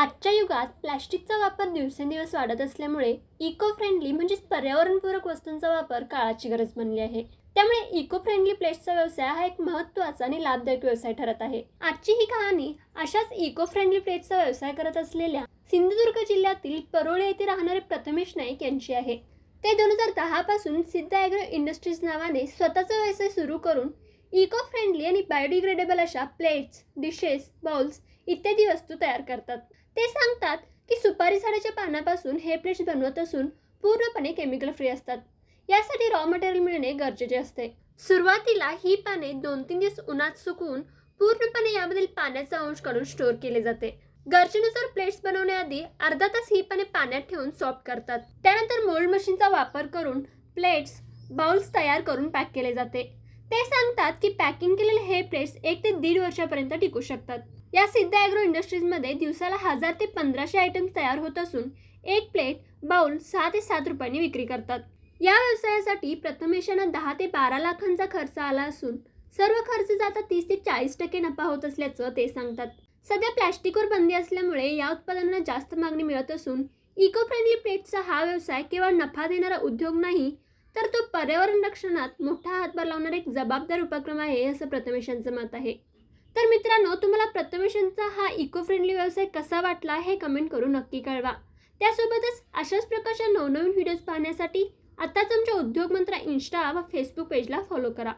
आजच्या युगात प्लॅस्टिकचा वापर दिवसेंदिवस वाढत असल्यामुळे इको फ्रेंडली म्हणजेच पर्यावरणपूरक वस्तूंचा वापर काळाची गरज बनली आहे. त्यामुळे इको फ्रेंडली प्लेट्सचा व्यवसाय हा एक महत्त्वाचा आणि लाभदायक व्यवसाय ठरत आहे. आजची ही कहाणी अशाच इको फ्रेंडली प्लेट्सचा व्यवसाय करत असलेल्या सिंधुदुर्ग जिल्ह्यातील परोळे येथे राहणारे प्रथमेश नाईक यांची आहे. ते 2010 पासून सिद्ध ॲग्रो इंडस्ट्रीज नावाने स्वतःचा व्यवसाय सुरू करून इको फ्रेंडली आणि बायोडिग्रेडेबल अशा प्लेट्स, डिशेस, बाउल्स इत्यादी वस्तू तयार करतात. ते सांगतात की सुपारी झाडाच्या पानापासून हे प्लेट्स बनवत असून पूर्णपणे केमिकल फ्री असतात. यासाठी रॉ मटेरियल मिळणे गरजेचे असते. सुरुवातीला ही पाने 2-3 दिवस उन्हात सुकवून पूर्णपणे यामधील पाण्याचा अंश काढून स्टोअर केले जाते. गरजेनुसार प्लेट्स बनवण्याआधी अर्धा तास ही पाने पाण्यात ठेवून सॉफ्ट करतात. त्यानंतर मोल्ड मशीनचा वापर करून प्लेट्स, बाउल्स तयार करून पॅक केले जाते. ते सांगतात की पॅकिंग केलेले हे प्लेट्स 1 ते 1.5 वर्षापर्यंत टिकू शकतात. या सिद्ध ॲग्रो इंडस्ट्रीजमध्ये दिवसाला 1000 ते 1500 आयटम्स तयार होत असून एक प्लेट, बाउल 6 ते 7 रुपयांनी विक्री करतात. या व्यवसायासाठी प्रथमेशांना 10 ते 12 लाखांचा खर्च आला असून सर्व खर्च जाता 30 ते 40% नफा होत असल्याचं ते सांगतात. सध्या प्लॅस्टिकवर बंदी असल्यामुळे या उत्पादनांना जास्त मागणी मिळत असून इको फ्रेंडली प्लेट्सचा हा व्यवसाय केवळ नफा देणारा उद्योग नाही, तर तो पर्यावरण रक्षणात मोठा हातभार लावणारा एक जबाबदार उपक्रम आहे, असं प्रथमेशांचं मत आहे. तर मित्रांनो, तुम्हाला प्रथमेशांचा हा इको फ्रेंडली व्यवसाय कसा वाटला हे कमेंट करून नक्की कळवा. त्यासोबतच अशाच प्रकारच्या नवनवीन व्हिडिओज पाहण्यासाठी आताच आमच्या उद्योग मंत्रा इंस्टा व फेसबुक पेजला फॉलो करा.